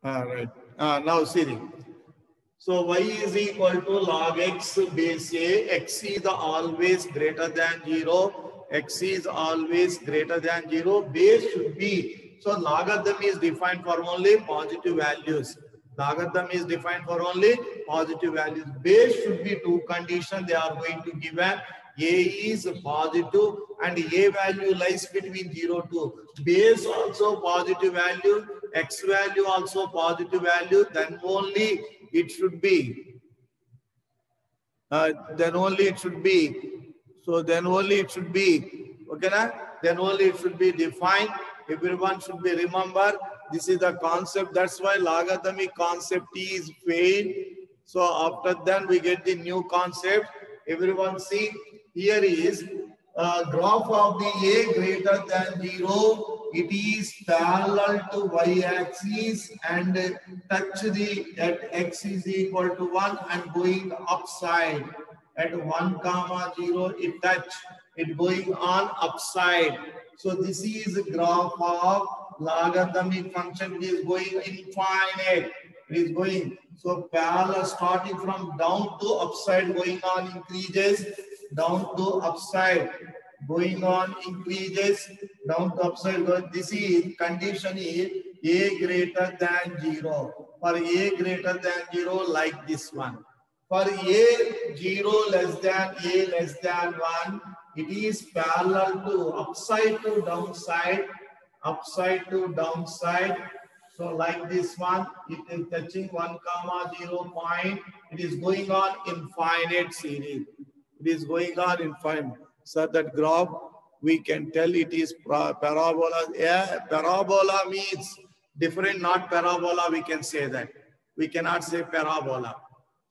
Right. Now see. So y is equal to log x base a. X is always greater than 0. X is always greater than 0. Base should be. So logarithm is defined for only positive values. Logarithm is defined for only positive values. Base should be two conditions. They are going to give an a is positive and a value lies between 0 to base also positive value, x value also positive value, then only it should be, then only it should be, so then only it should be, okay, na? Then only it should be defined. Everyone should be remember, this is the concept. That's why logarithmic concept is failed. So after then we get the new concept. Everyone see, here is graph of the a greater than 0. It is parallel to y-axis and touch the at x is equal to 1 and going upside. At 1 comma 0 it touch, it going on upside. So this is graph of logarithmic function. It is going infinite. It is going so parallel starting from down to upside, going on increases, down to upside, going on increases, down to upside. This is condition is a greater than 0. For a greater than 0, like this one. For a 0 less than a less than 1, it is parallel to upside to downside, upside to downside. So like this one, it is touching 1 comma 0 point. It is going on infinite series. It is going on infinite. So that graph, we can tell it is parabola. Yeah, parabola means different, not parabola. We can say that. We cannot say parabola.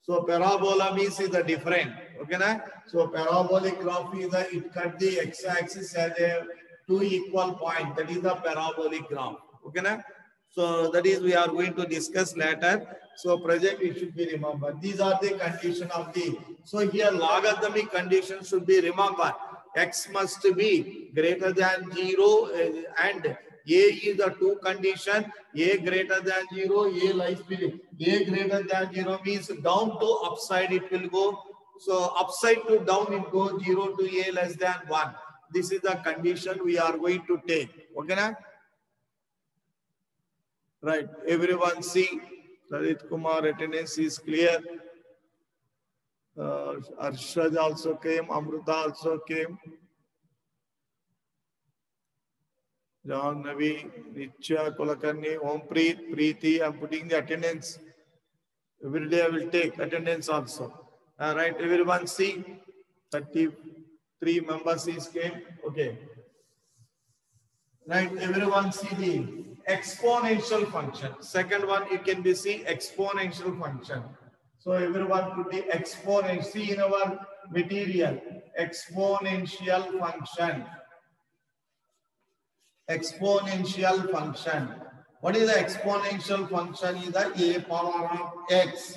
So parabola means is the different. Okay, na? So parabolic graph is the, it cut the x-axis as a two equal point. That is the parabolic graph. Okay, na? So that is we are going to discuss later. So present it should be remembered. These are the condition of the. So here logarithmic condition should be remembered. X must be greater than 0 and a is the two condition. A greater than 0, a lies between. A greater than 0 means down to upside it will go. So upside to down it goes 0 to a less than 1. This is the condition we are going to take. Okay, na? Right. Everyone see. Lalit Kumar attendance is clear. Arshad also came. Amruta also came. John Navi, Nicha, Kolakarni, Ompreet, Preeti. I'm putting the attendance. Every day I will take attendance also. Right. Everyone see. 33 members is came. Okay. Right. Everyone see the exponential function. Second one, it can be see exponential function. So everyone put the exponential. See in our material, exponential function. Exponential function. What is the exponential function? Is the a power of x.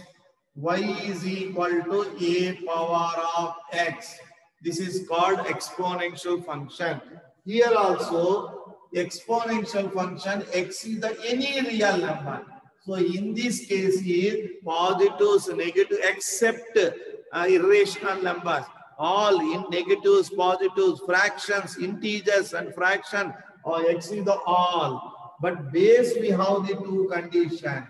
Y is equal to a power of x. This is called exponential function. Here also, exponential function x is the any real number. So in this case is positives, negatives, except irrational numbers. All in negatives, positives, fractions, integers and fraction, or x is the all. But base we have the two conditions.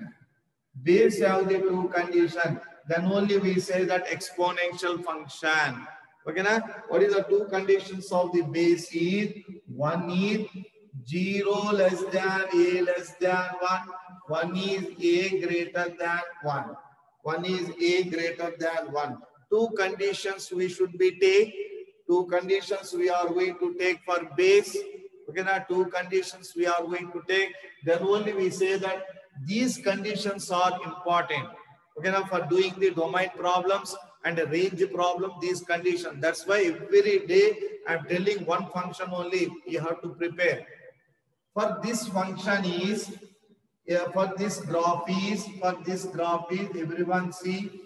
Base have the two conditions. Then only we say that exponential function. Okay, na? What is the two conditions of the base is? One is 0 less than a less than 1. One is a greater than 1. One is a greater than 1. Two conditions we should be take. Two conditions we are going to take for base. Okay, now two conditions we are going to take. Then only we say that these conditions are important. Okay, now for doing the domain problems and the range problem, these conditions. That's why every day I'm telling one function only you have to prepare. For this function is, for this graph is, everyone see,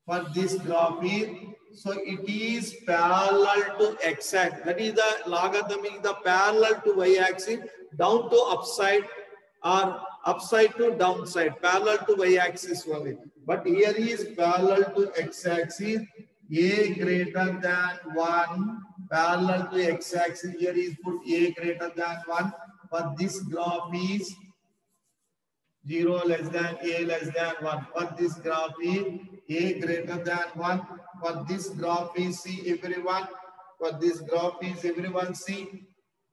for this graph is, so it is parallel to x-axis. That is the logarithm is the parallel to y-axis down to upside or upside to downside, parallel to y-axis only. But here is parallel to x-axis, a greater than 1, parallel to x-axis, here is put a greater than 1, but this graph is 0 less than a less than 1. For this graph is a greater than 1. For this graph is c, everyone. For this graph is everyone c.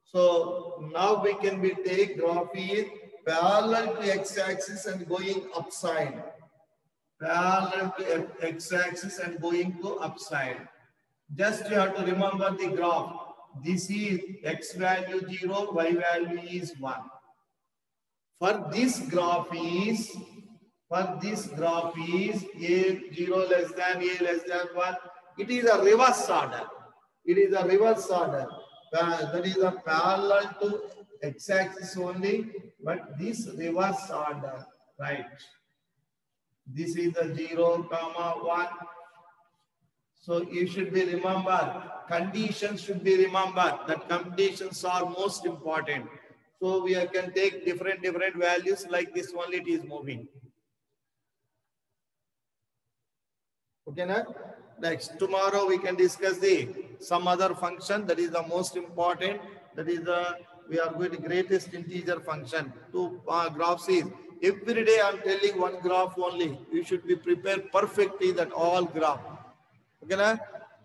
So now we can be take graph is parallel to x-axis and going upside. Parallel to x-axis and going to upside. Just you have to remember the graph. This is x value 0, y value is 1. For this graph is a 0 less than a less than 1. It is a reverse order. It is a reverse order. That is a parallel to x-axis only, but this reverse order, right? This is the 0, 1. So you should be remembered. Conditions should be remembered. That conditions are most important. So we can take different values like this only it is moving. Okay, now? Next, tomorrow we can discuss some other function that is the most important. That is we are going to greatest integer function. Two graphs is every day I am telling one graph only. You should be prepared perfectly that all graph. Okay, now?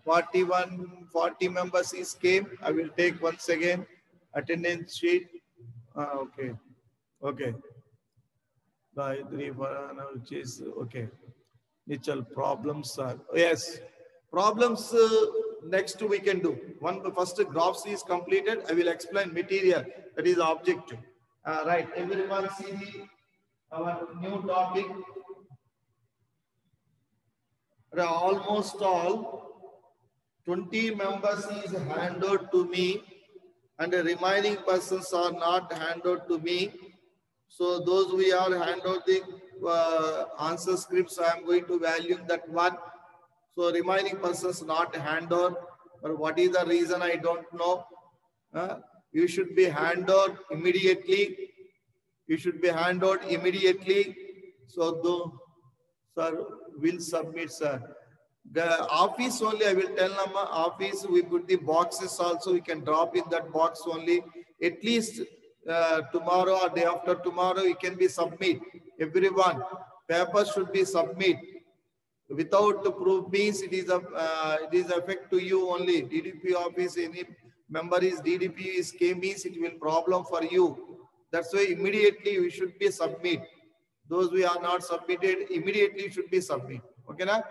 40 members is came. I will take once again attendance sheet. Okay. 5, 3, 4, which is okay. Nichal, problems are yes. Problems next we can do. First graphs is completed. I will explain material. That is objective. Right. Everyone see our new topic. Almost all 20 members is handed to me, and the remaining persons are not handed to me. So those we are handed the answer scripts, I am going to value that one. So remaining persons not handed, but what is the reason I don't know. You should be handed immediately. You should be handed immediately. So sir will submit, sir. The office only I will tell them. Office we put the boxes also. We can drop in that box only. At least tomorrow or day after tomorrow, it can be submit. Everyone, paper should be submit. Without the proof means it is effect to you only. DDP office, any member is DDP is K means it will problem for you. That's why immediately we should be submit. Those we are not submitted, immediately should be submit. Okay, na?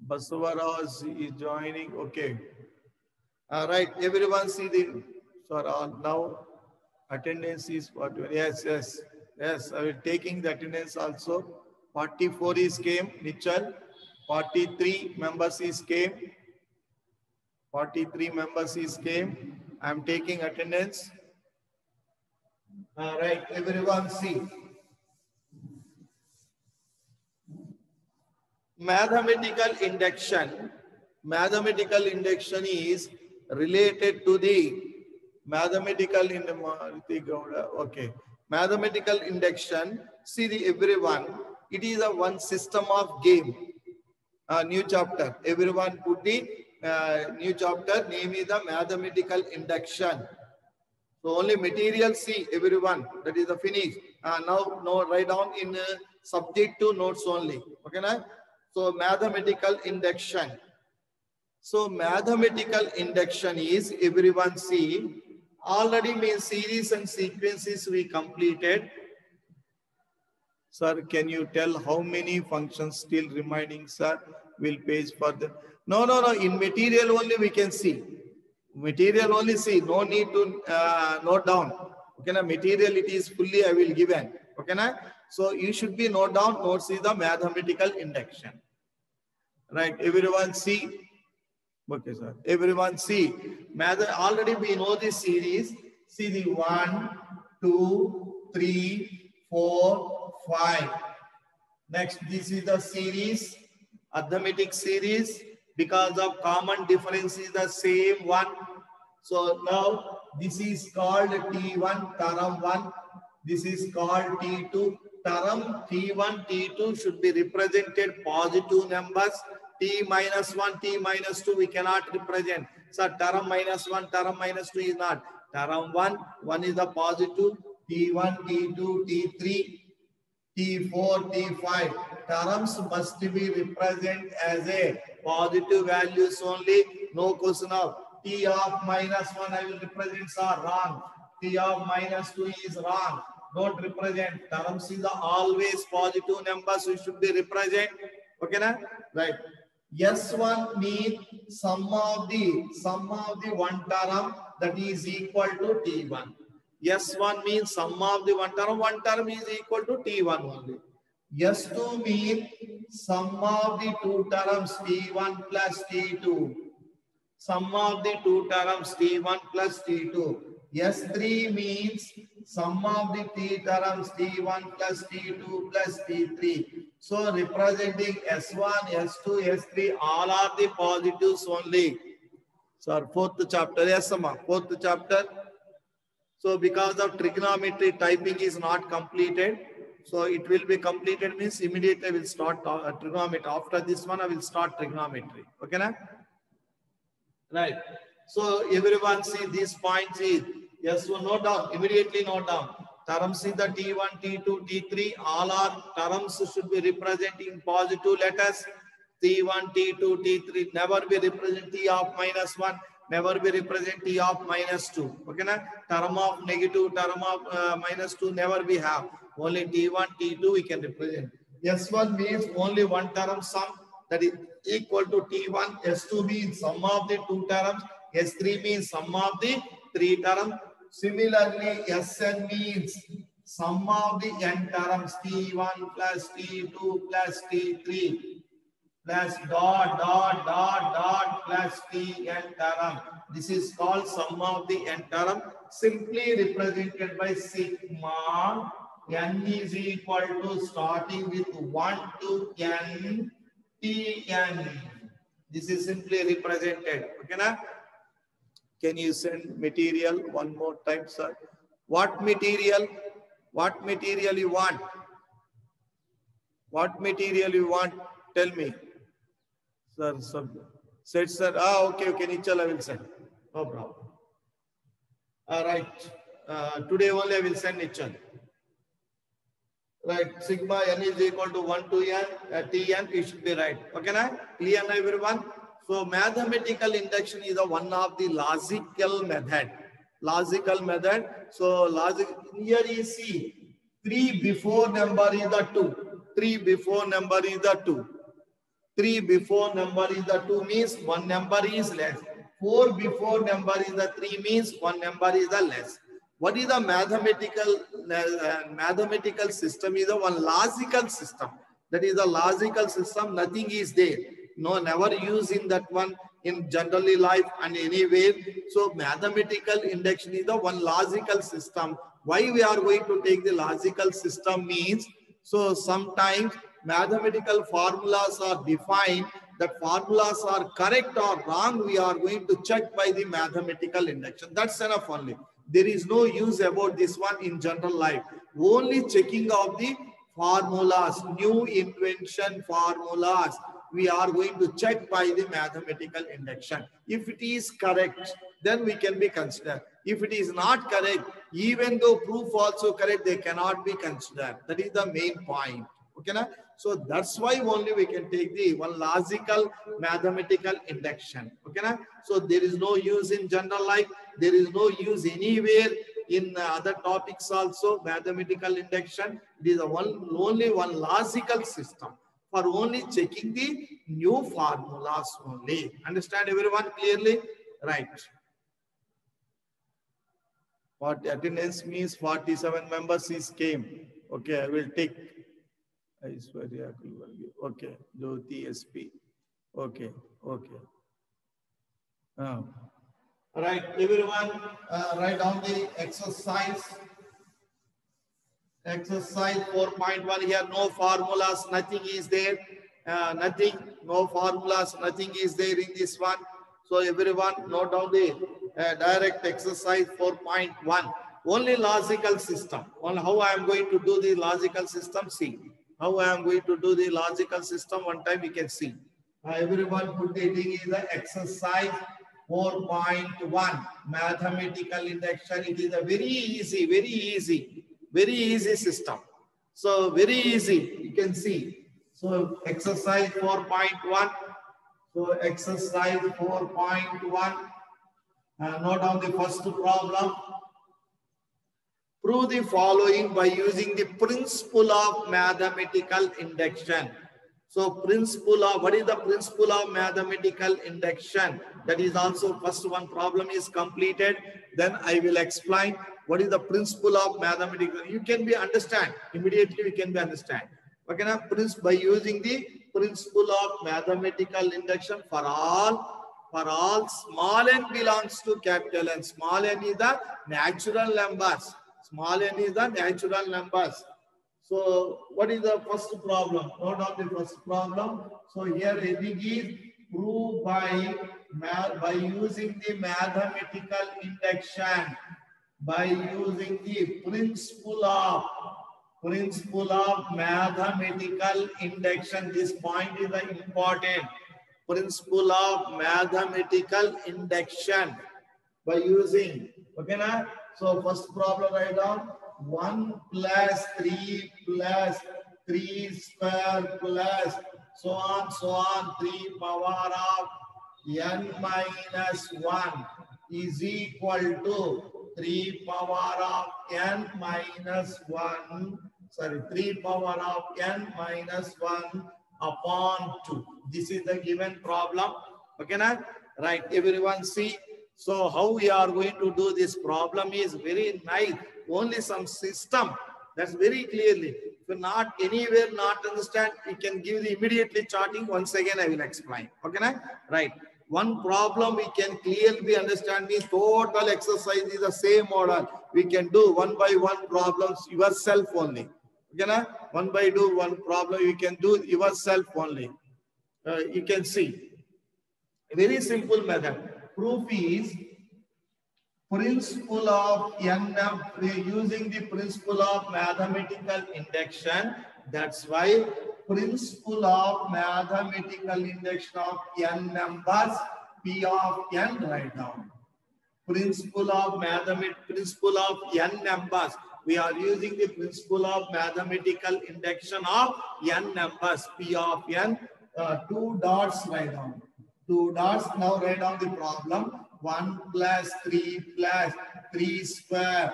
Basavaras is joining. Okay. All right. Everyone see the. So now attendance is what? Yes. I will taking the attendance also. 44 is came. Nichal. 43 members is came. 43 members is came. I am taking attendance. All right. Everyone see. Mathematical induction. Mathematical induction is related to the mathematical mathematical induction. See everyone. It is a one system of game. New chapter. Everyone put the new chapter. Name is the mathematical induction. So only material see everyone. That is the finish. Now write down in subject to notes only. Okay, na? So mathematical induction. So mathematical induction is everyone see already means series and sequences we completed. Sir, can you tell how many functions still remaining, sir? Will page further. No. In material only we can see. Material only see. No need to note down. Okay, na? Material it is fully I will given. Okay, na? So you should be note down. Notes is the mathematical induction. Right. Everyone see. Okay, sir. Everyone see. Already we know this series. See the 1, 2, 3, 4, 5. Next, this is the series, arithmetic series. Because of common difference is the same one. So now this is called T1, term 1. This is called T2. Term T1, T2 should be represented positive numbers. T minus 1, T minus 2 we cannot represent. So term minus 1, term minus 2 is not. Term 1 is the positive. T1, T2, T3, T4, T5. Terms must be represented as a positive values only. No question of T of minus 1 I will represent are wrong. T of minus 2 is wrong. Don't represent. Terms is always positive numbers we should be represent. Okay na? Right. S1 means sum of the one term that is equal to T1. S1 means sum of the one term is equal to T1 only. S2 means sum of the two terms T1 plus T2. Sum of the two terms T1 plus T2. S3 means sum of the three terms T1 plus T2 plus T3. So representing S1, S2, S3, all are the positives only. So fourth chapter, yes, Amma, fourth chapter. So because of trigonometry, typing is not completed. So it will be completed means immediately I will start trigonometry. After this one, I will start trigonometry. Okay, na? Right. So everyone see these points is, yes, so note down, immediately note down. Terms in the T1, T2, T3, all our terms should be representing positive letters. T1, T2, T3, never be represent T of minus 1, never be represent T of minus 2. Okay, na? Term of negative, term of minus 2, never we have. Only T1, T2 we can represent. S1 means only one term sum, that is equal to T1. S2 means sum of the two terms. S3 means sum of the three terms. Similarly, Sn means sum of the n terms T1 plus T2 plus T3 plus dot plus Tn term. This is called sum of the n term, simply represented by sigma. N is equal to starting with 1 to n Tn. This is simply represented. Okay, na? Can you send material one more time, sir? What material? What material you want? What material you want? Tell me. Sir, sir. Said, sir. Ah, okay, okay. Nichal, I will send. No problem. All right. Today only I will send Nichal. Right. Sigma n is equal to 1 to n. Tn, it should be right. Okay, na? Clear na everyone? So mathematical induction is one of the logical method. Logical method. So logic here you see 3 before number is the 2. 3 before number is the 2. 3 before number is the 2 means one number is less. 4 before number is the 3 means one number is the less. What is the mathematical system? Is the one logical system. That is a logical system. Nothing is there. No, never use in that one in generally life and anywhere. So mathematical induction is the one logical system. Why we are going to take the logical system means, so sometimes mathematical formulas are defined, that formulas are correct or wrong, we are going to check by the mathematical induction. That's enough only. There is no use about this one in general life. Only checking of the formulas, new invention formulas, we are going to check by the mathematical induction. If it is correct, then we can be considered. If it is not correct, even though proof also correct, they cannot be considered. That is the main point. Okay, na? So that's why only we can take the one logical mathematical induction. Okay, na? So there is no use in general life. There is no use anywhere in other topics also. Mathematical induction, it is only one logical system for only checking the new formulas only. Understand everyone clearly? Right. What attendance means 47 members is came. Okay, I will take. Okay, Jyoti SP. Okay, okay. All right, everyone, write down the exercise. Exercise 4.1 here, no formulas, nothing is there. Nothing, no formulas, nothing is there in this one. So everyone note down the direct exercise 4.1. Only logical system. On how I am going to do the logical system, see. How I am going to do the logical system, one time you can see. Everyone put it in the exercise 4.1, mathematical induction. It is a very easy system. So very easy, you can see. So exercise 4.1. So exercise 4.1. Note down the first problem. Prove the following by using the principle of mathematical induction. So principle of, what is the principle of mathematical induction? That is also first one problem is completed. Then I will explain what is the principle of mathematical. You can be understand, immediately we can be understand. Okay, now by using the principle of mathematical induction for all small n belongs to capital N. Small n is the natural numbers. Small n is the natural numbers. So what is the first problem? Note down the first problem. So here heading is prove by using the mathematical induction. By using the principle of mathematical induction. This point is the important. Principle of mathematical induction. By using, okay na? So first problem write down 1 plus 3 plus 3 square plus so on 3 power of n minus 1 is equal to 3 power of n minus 1. Sorry, 3 power of n minus 1 upon 2. This is the given problem. Okay na? Right, everyone see. So how we are going to do this problem is very nice. Only some system. That's very clearly. If you're not anywhere, not understand, you can give the immediately charting. Once again, I will explain. Okay, na? Right. One problem we can clearly understand is total exercise is the same model. We can do one by one problems yourself only. Okay, na? One by one problem you can do yourself only. You can see. A very simple method. Proof is principle of using the principle of mathematical induction. That's why principle of mathematical induction of n numbers, P of n, write down. Principle of n numbers. We are using the principle of mathematical induction of n numbers, P of n. 2 dots, write down. 2 dots. Now write down the problem. 1 plus 3 plus 3 square,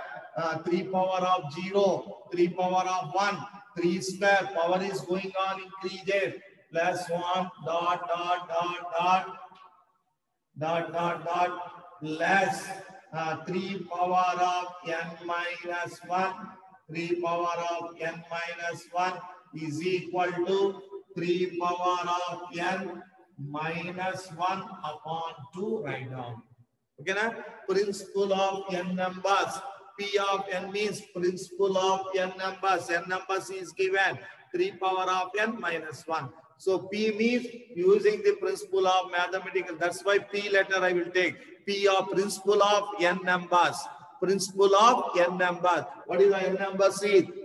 3 power of 0, 3 power of 1, 3 square, power is going on increases, plus 1 dot less 3 power of n minus 1, 3 power of n minus 1 is equal to 3 power of n minus 1 upon 2, write down. Okay, na? Principle of n numbers. P of n means principle of n numbers. N numbers is given 3 power of n minus 1. So P means using the principle of mathematical. That's why P letter I will take. P of principle of n numbers. Principle of n numbers. What is the n numbers?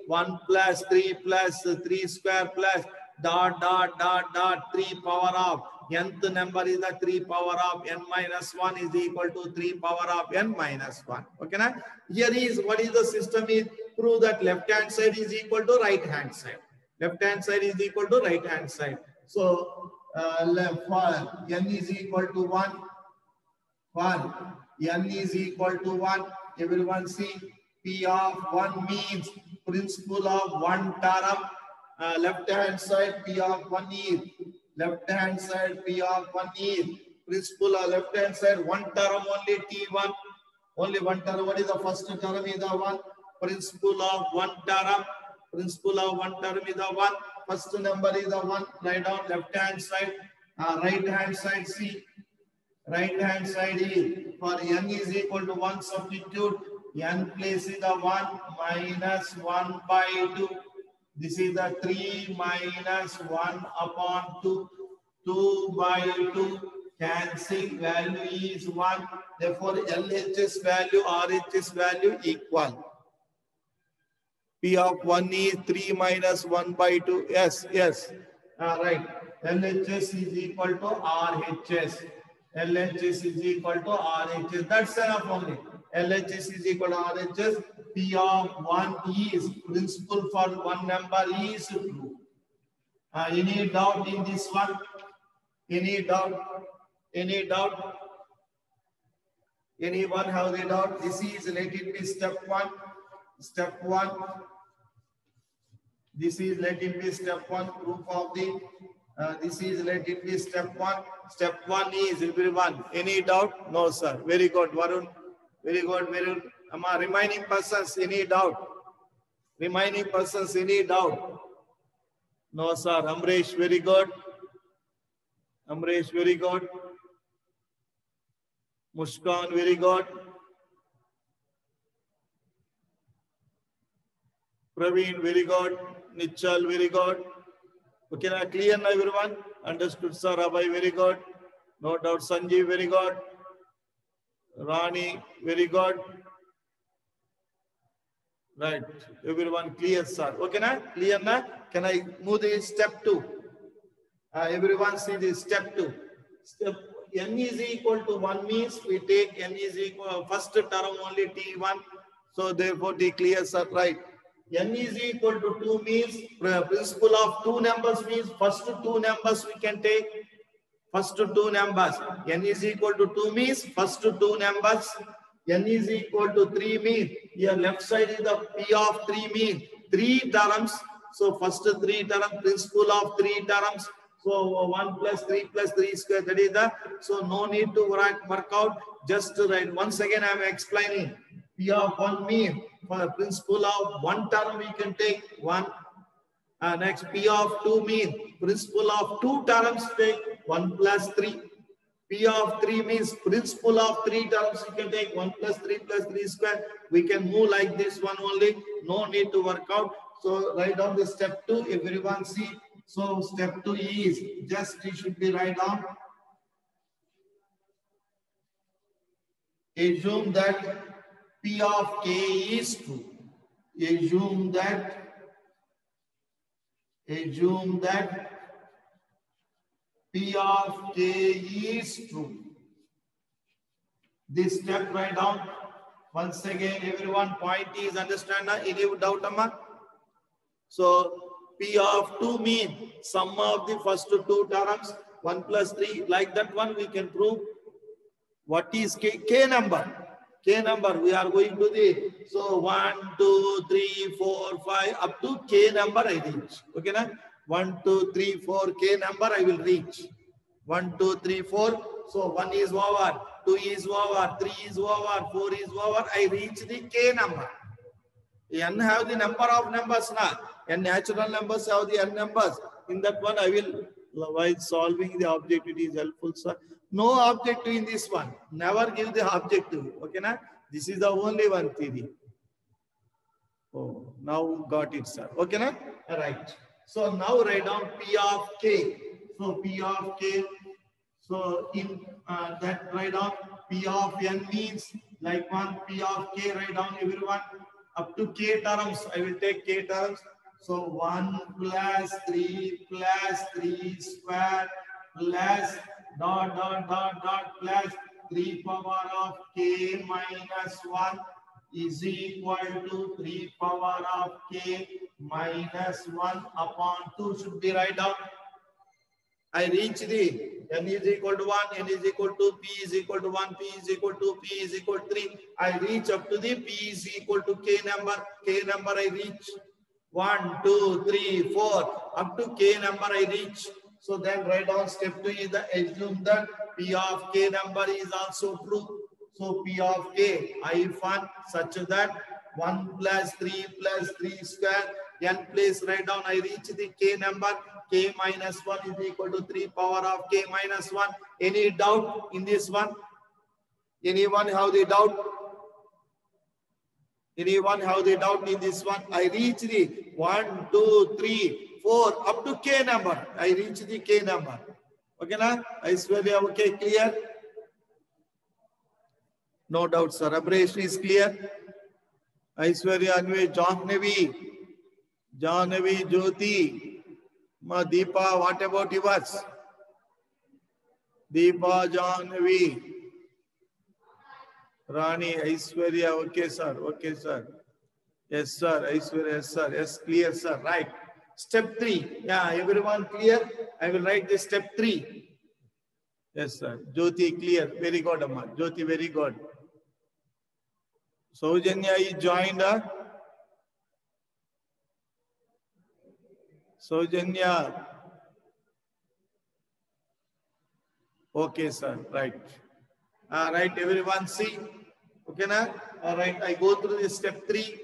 1 plus 3 plus 3 square plus dot 3 power of nth number is the 3 power of n minus 1 is equal to 3 power of n minus 1. Okay, na? Here is what is the system is prove that left hand side is equal to right hand side. Left hand side is equal to right hand side. So for n is equal to 1. For n is equal to 1. Everyone see P of 1 means principle of one term. Left hand side P of 1 is. Left hand side P of 1 is. Principle of left hand side one term only T1. Only one term. What is the first term is the 1. Principle of one term. Principle of one term is the 1. First number is the 1. Write down left hand side. Right hand side C. Right hand side is for n is equal to 1 substitute. N place is the 1 minus 1 by 2. This is the 3 minus 1 upon 2. 2 by 2. Cancel, value is 1. Therefore, LHS value, RHS value equal. P of 1 is 3 minus 1 by 2. Yes, yes. Right. LHS is equal to RHS. LHS is equal to RHS. That's enough only. LHS is equal to RHS. P of 1 is, principal for one number is true. Any doubt in this one? Any doubt? Any doubt? Anyone have the doubt? This is, let it be step 1. Step 1. This is, let it be step 1. Proof of the, this is, let it be step 1. Step 1 is, everyone. Any doubt? No, sir. Very good, Varun. Very good, Varun. Remaining persons, any doubt? Remaining persons, any doubt? No, sir. Amresh, very good. Amresh, very good. Muskan, very good. Praveen, very good. Nichal, very good. Okay, now clear now, everyone? Understood, sir. Abhay, very good. No doubt. Sanjeev, very good. Rani, very good. Right. Everyone clear, sir. Okay, now? Clear now? Can I move the step 2? Everyone see this step 2. Step n is equal to 1 means we take n is equal first term only t1. So therefore t clear, sir. Right. N is equal to 2 means principle of 2 numbers means first 2 numbers we can take. First 2 numbers. N is equal to 2 means first 2 numbers. N is equal to 3 means here left side is the P of 3 means 3 terms. So first 3 terms, principle of 3 terms. So 1 plus 3 square, that is the, so no need to work out, just write. Once again I am explaining. P of 1 means for the principle of 1 term we can take 1. Next P of 2 means principle of 2 terms take 1 plus 3. P of 3 means principle of 3 terms you can take 1 plus 3 square. We can move like this one only, no need to work out. So write down the step 2, everyone see. So step 2 is just it should be write down. Assume that P of k is true. Assume that P of k is true. This step write down. Once again, everyone point is understand. Any doubt, Amma? So P of 2 mean sum of the first 2 terms 1 plus 3. Like that one we can prove. What is k? K number. K number we are going to the, so 1, 2, 3, 4, 5 up to k number I reach. Okay na? 1, 2, 3, 4 k number I will reach. 1, 2, 3, 4. So 1 is over, 2 is over, 3 is over, 4 is over. I reach the k number. N have the number of numbers now. N natural numbers have the n numbers. In that one I will, while solving the objective, it is helpful, sir. No objective in this one. Never give the objective. Okay na? This is the only one theory. Oh, now got it, sir. Okay na? Right. So now write down P of k. So P of k. So in that write down P of n means like one P of k write down everyone up to k terms. I will take k terms. So 1 plus 3 square plus dot plus 3 power of k minus 1 is equal to 3 power of k minus 1 upon 2 should be write down. I reach the n is equal to 1, n is equal to p is equal to 1, p is equal to p is equal to 3. I reach up to the p is equal to k number. K number I reach 1, 2, 3, 4 up to k number I reach. So then write down step 2 is the assume that p of k number is also true. So p of k hyphen such that 1 plus 3 square n place write down I reach the k number. K minus 1 is equal to 3 power of k minus 1. Any doubt in this one? Anyone have the doubt? Anyone have the doubt in this one? I reach the 1, 2, 3, 4 up to k number. I reach the k number. Okay, na? Aishwarya, okay, clear? No doubt, sir. Abresh is clear. Aishwarya, Anvi, Jahnavi, Jyoti, Ma Deepa, what about yours? Deepa, Jahnavi, Rani, Aishwarya, okay, sir. Okay, sir. Yes, sir. Aishwarya, yes, sir. Yes, clear, sir. Right. Step 3. Yeah, everyone clear? I will write this step 3. Yes, sir. Jyoti, clear. Very good, Amma. Jyoti, very good. Saujanya is joined. Saujanya. Okay, sir. Right. Right, everyone see. Okay, na? All right. I go through this step 3.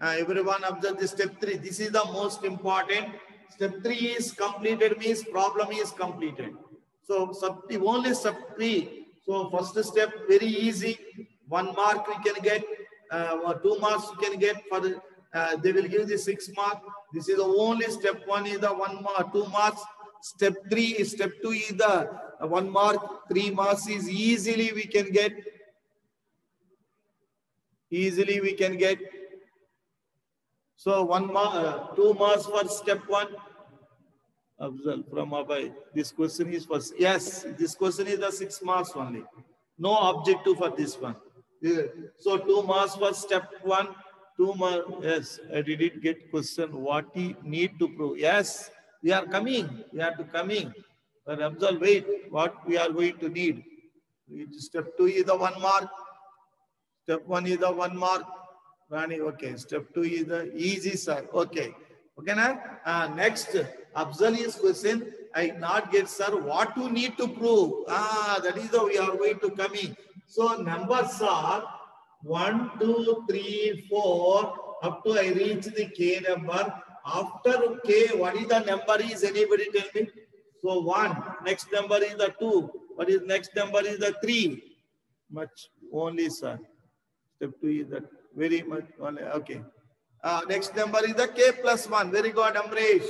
Everyone observe this step 3. This is the most important. Step 3 is completed, means problem is completed. So only step 3. So first step very easy. 1 mark we can get, or 2 marks we can get for the, they will give the 6 mark. This is the only step 1 is the 1 mark, 2 marks. Step 3 is step 2 is the 1 mark, 3 marks is easily we can get. Easily we can get. So 1 mark, 2 marks for step 1. Afzal from Abhay. This question is for, yes, this question is the 6 marks only. No objective for this one. So 2 marks for step 1. 2 marks. Yes, I didn't get question. What he need to prove? Yes, we are coming. We are to coming. But Afzal, wait. What we are going to need? Step 2 is the 1 mark. Step 1 is the 1 mark. Rani, okay. Step 2 is the easy, sir. Okay. Okay, na? Next, Afzal is question. I not get, sir. What you need to prove? That is the we are going to come in. So numbers are 1, 2, 3, 4. Up to I reach the K number. After K, what is the number is? Anybody tell me? So 1. Next number is the 2. What is next number is the 3. Much only, sir. Step 2 is that very much only. Okay. Next number is the K plus 1. Very good, Amresh.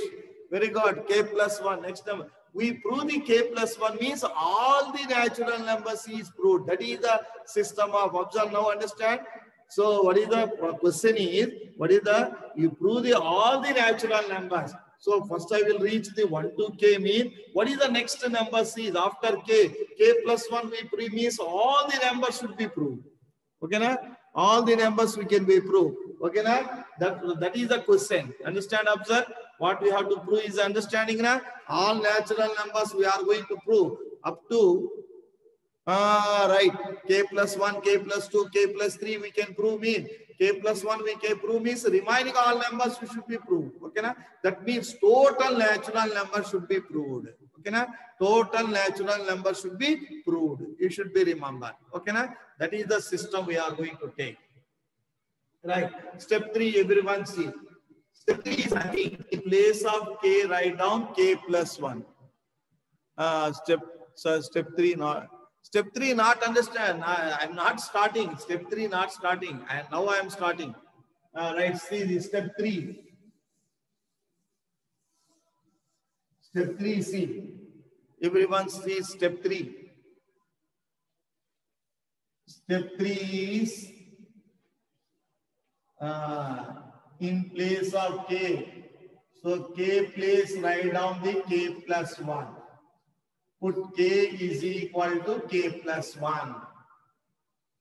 Very good. K plus 1. Next number. We prove the K plus 1 means all the natural numbers is proved. That is the system of observe. Now understand? So what is the question is, what is the, you prove the all the natural numbers. So first I will reach the 1 to K mean, what is the next number is after K? K plus 1 we prove means all the numbers should be proved. Okay, na? All the numbers we can be proved. Okay, na? That is the question. Understand, observe? What we have to prove is understanding, na? All natural numbers we are going to prove up to, right, K plus 1, K plus 2, K plus 3 we can prove mean. K plus 1 we can prove means remaining all numbers we should be proved. Okay, na? That means total natural number should be proved. Okay, na? Total natural number should be proved. It should be remembered. Okay, na? That is the system we are going to take. Right. Step 3, everyone see. Step 3 is nothing. In place of K, write down K plus 1. Step 3 not. Step 3 not understand. I'm not starting. Step 3 not starting. And now I am starting. Right. See this step 3. Step 3, see. Everyone see step 3. Step 3 is in place of K. So K place write down the K plus 1. Put K is equal to K plus 1.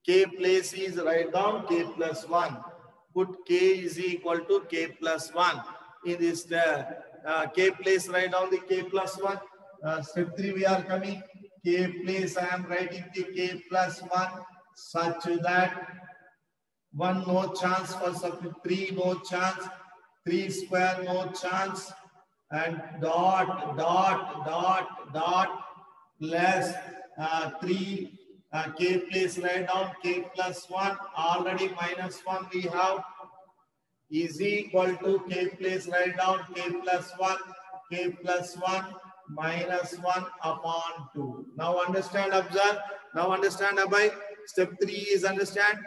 K place is write down K plus 1. Put K is equal to K plus 1. In this K place write down the K plus 1. Step 3 we are coming. K place I am writing the K plus 1 such that 1 no chance for substitute, 3 no chance, 3 square no chance, and dot plus 3 K place write down K plus 1 already minus 1 we have is equal to K place write down K plus 1 minus 1 upon 2. Now understand, observe. Now understand, Abhay. Step 3 is understand.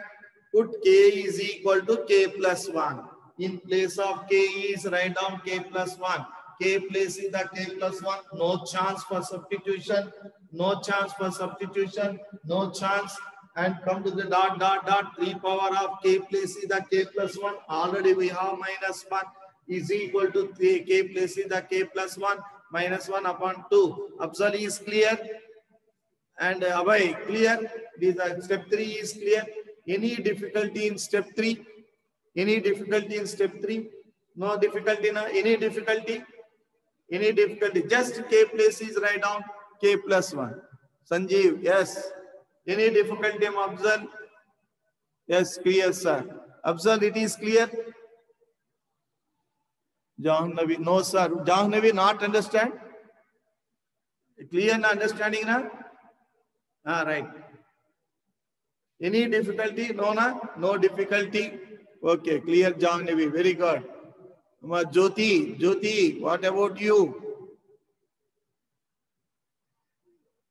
Put K is equal to K plus 1. In place of K is write down K plus 1. K places the K plus 1. No chance for substitution. No chance for substitution. No chance. And come to the dot, dot, dot. 3 power of K places the K plus 1. Already we have minus 1 is equal to 3 K places the K plus 1. Minus 1 upon 2. Absal is clear. And Abhay, clear? Step 3 is clear. Any difficulty in step 3? Any difficulty in step 3? No difficulty, no? Any difficulty? Any difficulty? Just K places write down K plus 1. Sanjeev, yes. Any difficulty, Afzal? Yes, clear, sir. Afzal, it is clear? Jahnavi, no, sir. Jahnavi, not understand? Clear and understanding, na? Ah, right. Any difficulty? No, na? No difficulty. Okay, clear, Jahnavi. Very good. Jyoti, what about you?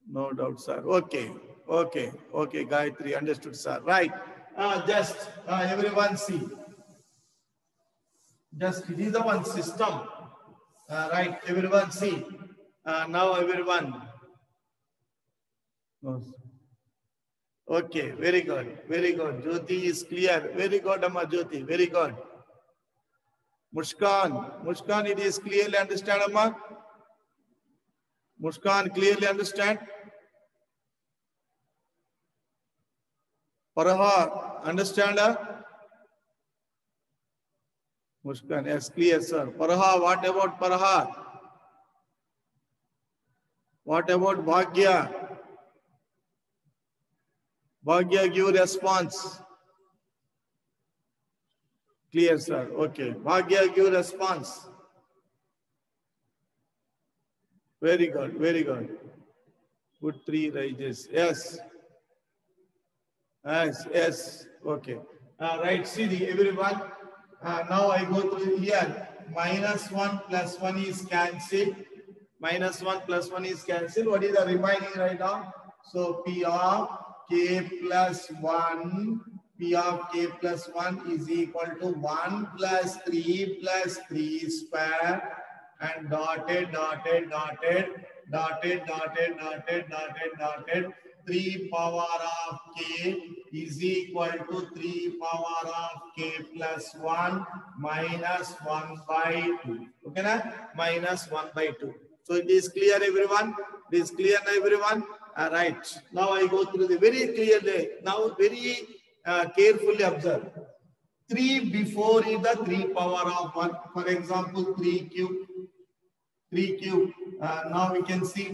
No doubt, sir. Okay, Gayatri, understood, sir. Right. Everyone see. Just it is the one system. Right, everyone see. Now everyone. Okay, very good. Jyoti is clear. Very good, Amma Jyoti. Very good. Mushkan, it is clearly understand, Amma? Mushkan, clearly understand? Paraha, understand? Mushkan, yes, clear, sir. Paraha, what about Paraha? What about Bhagya? Bhagya, give response. Clear, sir. Okay. Bhagya, give response. Very good. Put 3 rises. Yes. Okay. Right. See, everyone. Now I go through here. -1 plus 1 is cancelled. -1 plus 1 is cancelled. What is the remaining right now? So P of K plus 1. P of K plus 1 is equal to 1 plus 3 square and dotted. 3 power of K is equal to 3 power of K plus 1 minus 1 by 2. Okay, na? Minus 1 by 2. So it is clear, everyone? It is clear, everyone? All right. Now I go through the very clearly. Now very carefully observe. 3 before is the 3 power of 1. For example, 3 cube. Now we can see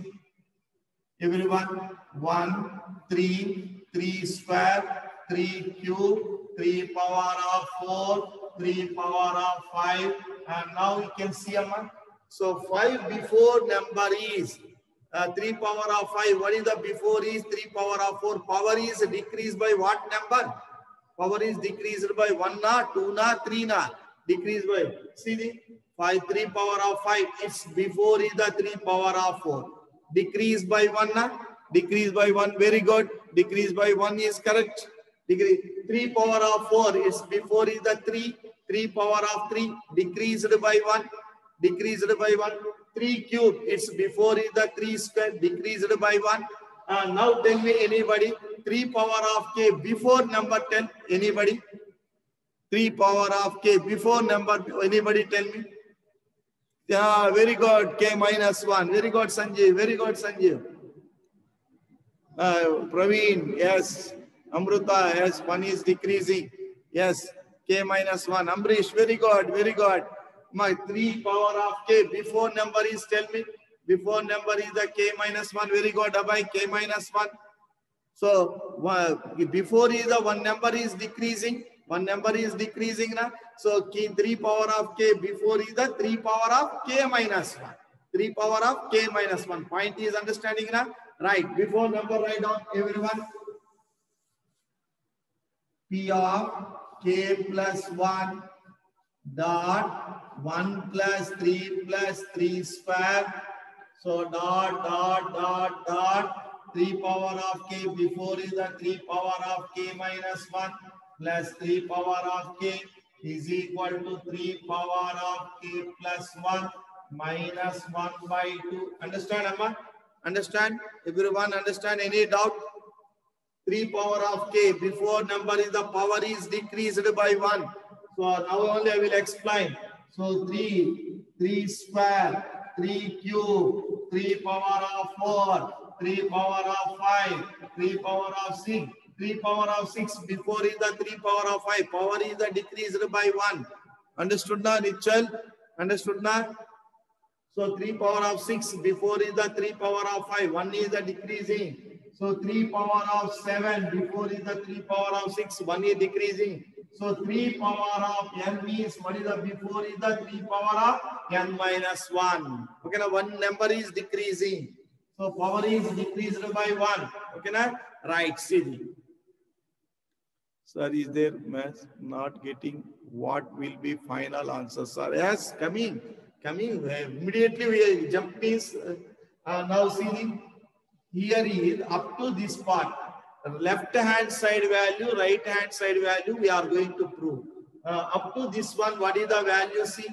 everyone 1, 3 square, 3 cube, 3 power of 4, 3 power of 5. And now we can see so 5 before number is 3 power of 5. What is the before is 3 power of 4? Power is decreased by what number? Power is decreased by 1 na, 2 na, 3 na. Decreased by, see the 3 power of 5. It's before is the 3 power of 4. Decreased by 1 na. Decreased by 1. Very good. Decreased by 1 is correct. 3 power of 4 is before is the 3 power of 3. Decreased by 1. 3 cube, it's before is the 3 square, decreased by 1. Now tell me anybody, 3 power of K before number 10, anybody? 3 power of K before number, anybody tell me? Yeah, very good, K minus 1. Very good, Sanjeev. Praveen, yes. Amruta, yes, 1 is decreasing. Yes, K minus 1. Amrish, very good. My 3 power of K before number is, tell me, before number is the K minus 1. Very good, Abhay, K minus 1. So before is the 1 number is decreasing. Na? So 3 power of K before is the 3 power of K minus 1. 3 power of K minus 1. Point is understanding na? Right. Before number write down, everyone. P of K plus 1 dot 1 plus 3 square. So dot 3 power of K before is the 3 power of K minus 1 plus 3 power of K is equal to 3 power of K plus 1 minus 1 by 2. Understand, Amma? Understand? Everyone understand? Any doubt? 3 power of k. Before number is the power is decreased by 1. So now only I will explain. So 3 square, 3 cube, 3 power of 4, 3 power of 5, 3 power of 6, 3 power of 6. Before is the 3 power of 5. Power is the decreased by 1. Understood now, Nichal? Understood now? So 3 power of 6 before is the 3 power of 5. 1 is the decreasing. So 3 power of 7 before is the 3 power of 6. 1 is decreasing. So 3 power of n means what is the before is the 3 power of n minus 1. Okay, now one number is decreasing. So power is decreased by 1. Okay, now right, see. Sir, is there math not getting what will be final answer, sir? Yes, coming. Immediately we jump means now see here is up to this part. Left hand side value, right hand side value we are going to prove. Up to this one, what is the value? See,